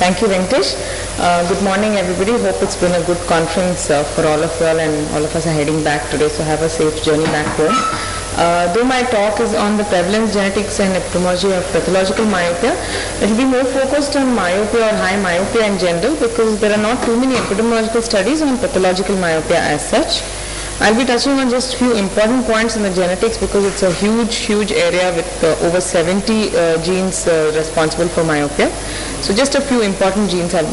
Thank you, Venkatesh. Good morning, everybody. Hope it's been a good conference for all of you all, and all of us are heading back today, so have a safe journey back home. Though my talk is on the prevalence, genetics and epidemiology of pathological myopia, it will be more focused on myopia or high myopia in general, because there are not too many epidemiological studies on pathological myopia as such. I'll be touching on just few important points in the genetics, because it's a huge area with over 70 genes responsible for myopia. So just a few important genes I'll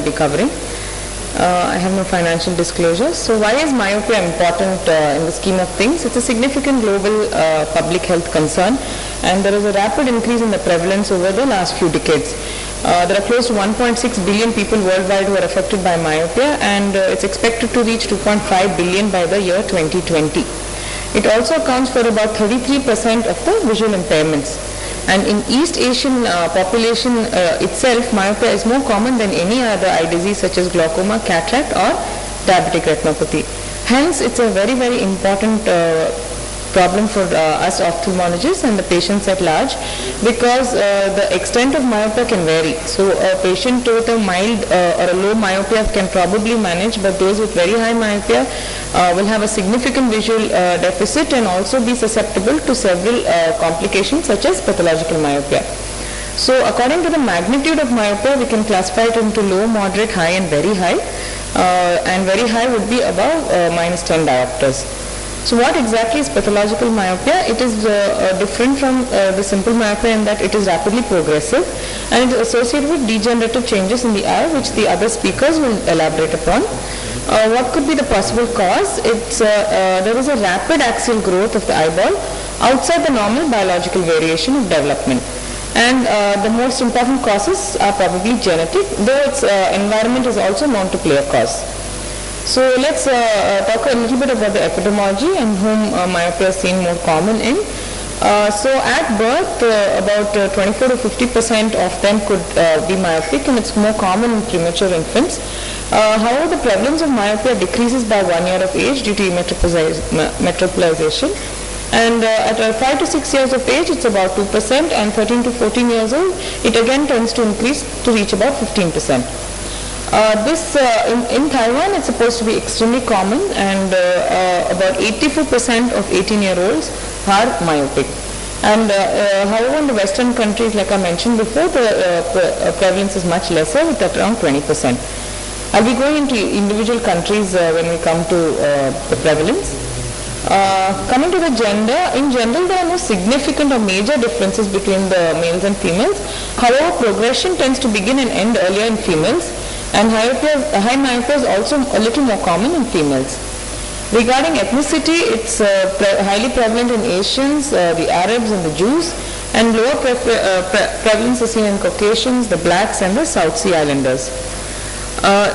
be covering. I have no financial disclosures. So why is myopia important in the scheme of things? It's a significant global public health concern, and there is a rapid increase in the prevalence over the last few decades. There are close to 1.6 billion people worldwide who are affected by myopia, and it's expected to reach 2.5 billion by the year 2020. It also accounts for about 33% of the visual impairments. And in East Asian population itself, myopia is more common than any other eye disease such as glaucoma, cataract or diabetic retinopathy. Hence, it's a very important problem for us ophthalmologists and the patients at large, because the extent of myopia can vary. So a patient with a mild or a low myopia can probably manage, but those with very high myopia will have a significant visual deficit and also be susceptible to several complications such as pathological myopia. So according to the magnitude of myopia, we can classify it into low, moderate, high and very high. And very high would be above -10 diopters. So what exactly is pathological myopia? It is different from the simple myopia in that it is rapidly progressive, and it is associated with degenerative changes in the eye, which the other speakers will elaborate upon. What could be the possible cause? There is a rapid axial growth of the eyeball outside the normal biological variation of development. And the most important causes are probably genetic, though its environment is also known to play a cause. So let's talk a little bit about the epidemiology and whom myopia is seen more common in. So at birth, about 24 to 50% of them could be myopic, and it's more common in premature infants. However, the prevalence of myopia decreases by 1 year of age due to metropolization. And at 5 to 6 years of age, it's about 2%, and 13 to 14 years old, it again tends to increase to reach about 15%. In Taiwan, it's supposed to be extremely common, and about 84% of 18-year-olds are myopic. And however, in the Western countries, like I mentioned before, the prevalence is much lesser, with around 20%. I'll be going into individual countries when we come to the prevalence. Coming to the gender, in general there are no significant or major differences between the males and females. However, progression tends to begin and end earlier in females, and high myopia is also a little more common in females. Regarding ethnicity, it's highly prevalent in Asians, the Arabs and the Jews, and lower prevalence is seen in Caucasians, the blacks and the South Sea Islanders.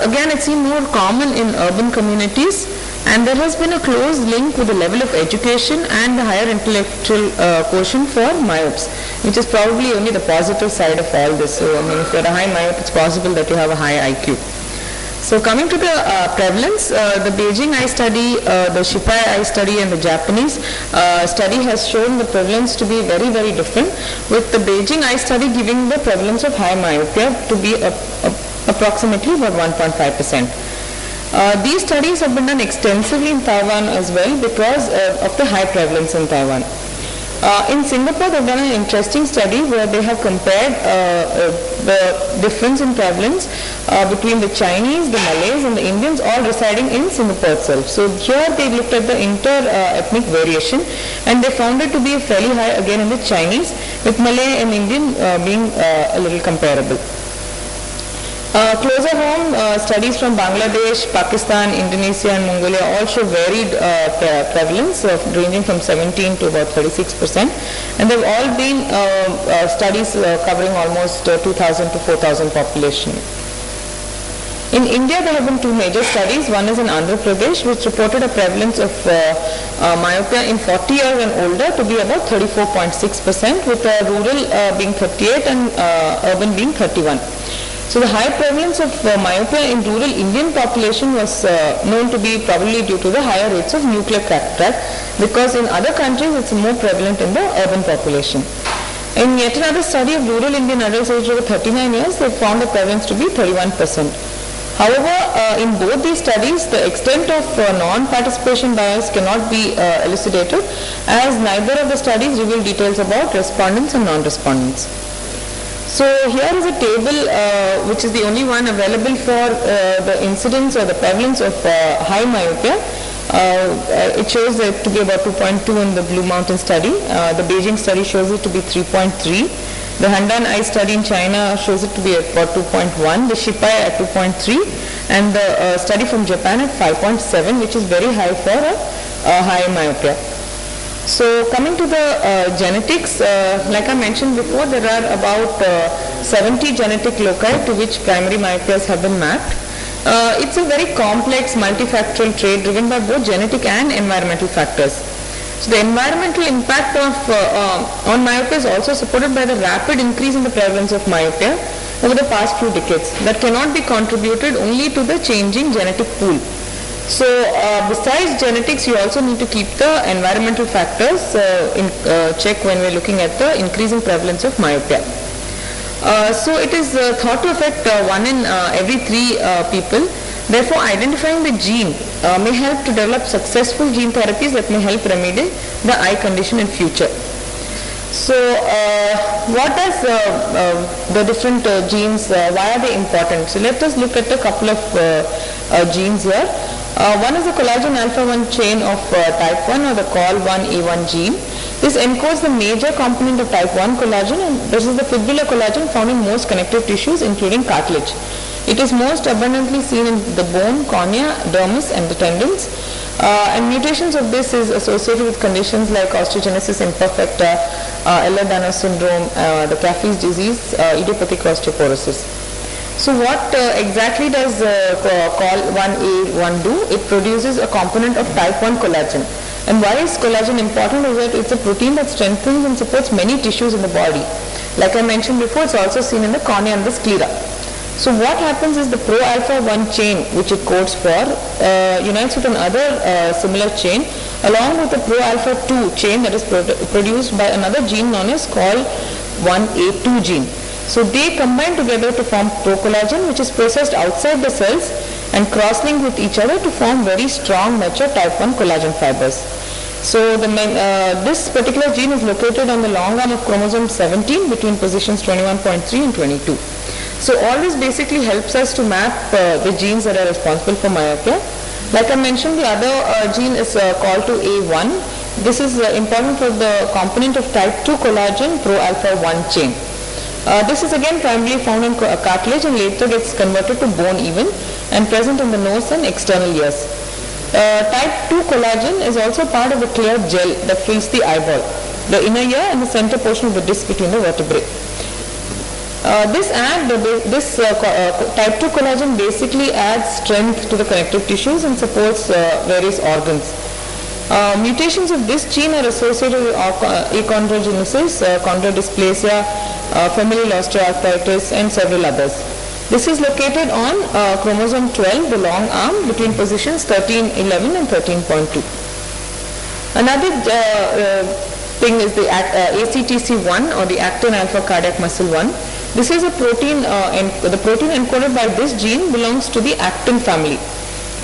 Again, it's seen more common in urban communities, and there has been a close link with the level of education and the higher intellectual quotient for myopes, which is probably only the positive side of all this. So, I mean, if you're a high myope, it's possible that you have a high IQ. So coming to the prevalence, the Beijing eye study, the Shipai eye study and the Japanese study has shown the prevalence to be very different, with the Beijing eye study giving the prevalence of high myopia to be approximately about 1.5%. These studies have been done extensively in Taiwan as well, because of the high prevalence in Taiwan. In Singapore, they've done an interesting study where they have compared the difference in prevalence between the Chinese, the Malays and the Indians all residing in Singapore itself. So here they looked at the inter-ethnic variation, and they found it to be fairly high again in the Chinese, with Malay and Indian being a little comparable. Closer home, studies from Bangladesh, Pakistan, Indonesia and Mongolia all show varied prevalence ranging from 17 to about 36%, and they've all been studies covering almost 2,000 to 4,000 population. In India, there have been two major studies. One is in Andhra Pradesh, which reported a prevalence of myopia in 40 years and older to be about 34.6%, with rural being 38 and urban being 31. So the high prevalence of myopia in rural Indian population was known to be probably due to the higher rates of nuclear cataract, because in other countries it's more prevalent in the urban population. In yet another study of rural Indian adults aged over 39 years, they found the prevalence to be 31%. However, in both these studies, the extent of non-participation bias cannot be elucidated, as neither of the studies reveal details about respondents and non-respondents. So here is a table which is the only one available for the incidence or the prevalence of high myopia. It shows it to be about 2.2 in the Blue Mountain study. The Beijing study shows it to be 3.3. The Handan Eye study in China shows it to be about 2.1, the Shipai at 2.3, and the study from Japan at 5.7, which is very high for a high myopia. So coming to the genetics, like I mentioned before, there are about 70 genetic loci to which primary myopias have been mapped. It's a very complex multifactorial trait driven by both genetic and environmental factors. So the environmental impact of on myopia is also supported by the rapid increase in the prevalence of myopia over the past few decades that cannot be contributed only to the changing genetic pool. So besides genetics, you also need to keep the environmental factors in check when we're looking at the increasing prevalence of myopia. So it is thought to affect 1 in every 3 people. Therefore, identifying the gene may help to develop successful gene therapies that may help remedy the eye condition in future. So, what does the different genes, why are they important? So, let us look at a couple of genes here. One is the collagen alpha 1 chain of type 1 or the COL1A1 gene. This encodes the major component of type 1 collagen, and this is the fibrillar collagen found in most connective tissues including cartilage. It is most abundantly seen in the bone, cornea, dermis and the tendons. And mutations of this is associated with conditions like osteogenesis imperfecta, Ehlers-Danlos syndrome, the Caffey's disease, idiopathic osteoporosis. So what exactly does COL1A1 do? It produces a component of type 1 collagen. And why is collagen important is that it's a protein that strengthens and supports many tissues in the body. Like I mentioned before, it's also seen in the cornea and the sclera. So what happens is the pro-alpha 1 chain, which it codes for, unites with another similar chain along with the pro-alpha 2 chain that is produced by another gene known as COL1A2 gene. So they combine together to form procollagen, which is processed outside the cells and cross-linked with each other to form very strong mature type 1 collagen fibers. So this particular gene is located on the long arm of chromosome 17 between positions 21.3 and 22. So all this basically helps us to map the genes that are responsible for myopia. Like I mentioned, the other gene is called to A1. This is important for the component of type 2 collagen pro-alpha 1 chain. This is again primarily found in cartilage and later gets converted to bone even and present in the nose and external ears. Type 2 collagen is also part of the clear gel that fills the eyeball, the inner ear and the center portion of the disc between the vertebrae. This type 2 collagen basically adds strength to the connective tissues and supports various organs. Mutations of this gene are associated with achondrogenesis, chondrodysplasia, familial osteoarthritis and several others. This is located on chromosome 12, the long arm, between positions 13.11 and 13.2. Another thing is the ACTC1 or the actin alpha cardiac muscle 1. This is a protein, the protein encoded by this gene belongs to the actin family,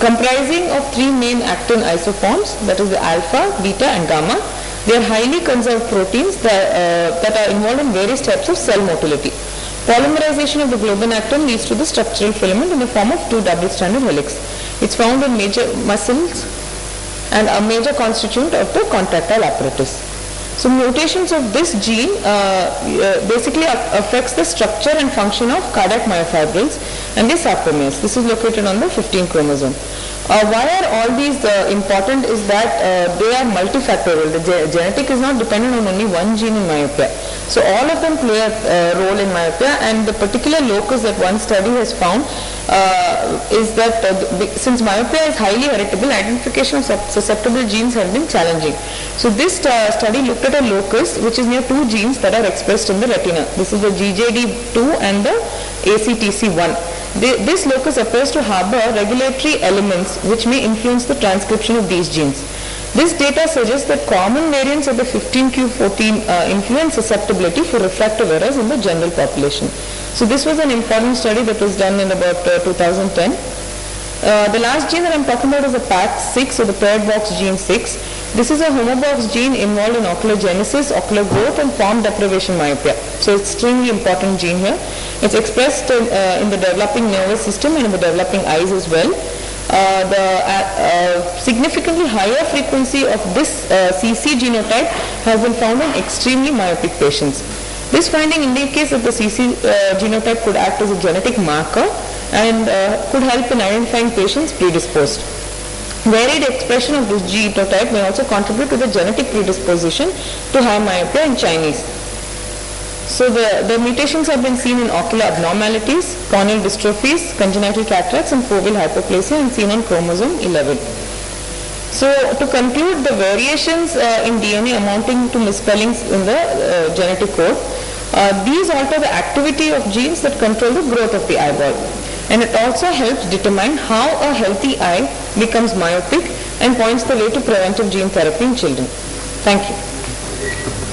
comprising of 3 main actin isoforms, that is the alpha, beta and gamma. They are highly conserved proteins that are involved in various types of cell motility. Polymerization of the globin actin leads to the structural filament in the form of 2 double-stranded helix. It's found in major muscles and a major constituent of the contractile apparatus. So mutations of this gene basically affects the structure and function of cardiac myofibrils and the sarcomeres. This is located on the 15th chromosome. Why are all these important is that they are multifactorial. The genetic is not dependent on only one gene in myopia. So all of them play a role in myopia, and the particular locus that one study has found is that since myopia is highly heritable, identification of susceptible genes have been challenging. So this study looked at a locus which is near 2 genes that are expressed in the retina. This is the GJD2 and the ACTC1. This locus appears to harbor regulatory elements which may influence the transcription of these genes. This data suggests that common variants of the 15q14 influence susceptibility for refractive errors in the general population. So this was an important study that was done in about 2010. The last gene that I'm talking about is the PAX6 or the paired box gene 6. This is a homobox gene involved in ocular genesis, ocular growth and form deprivation myopia. So it's extremely important gene here. It's expressed in the developing nervous system and in the developing eyes as well. The significantly higher frequency of this CC genotype has been found in extremely myopic patients. This finding indicates that the CC genotype could act as a genetic marker and could help in identifying patients predisposed. Varied expression of this genotype may also contribute to the genetic predisposition to high myopia in Chinese. So the mutations have been seen in ocular abnormalities, corneal dystrophies, congenital cataracts and foveal hypoplasia and seen on chromosome 11. So to conclude, the variations in DNA amounting to misspellings in the genetic code, these alter the activity of genes that control the growth of the eyeball. And it also helps determine how a healthy eye becomes myopic and points the way to preventive gene therapy in children. Thank you.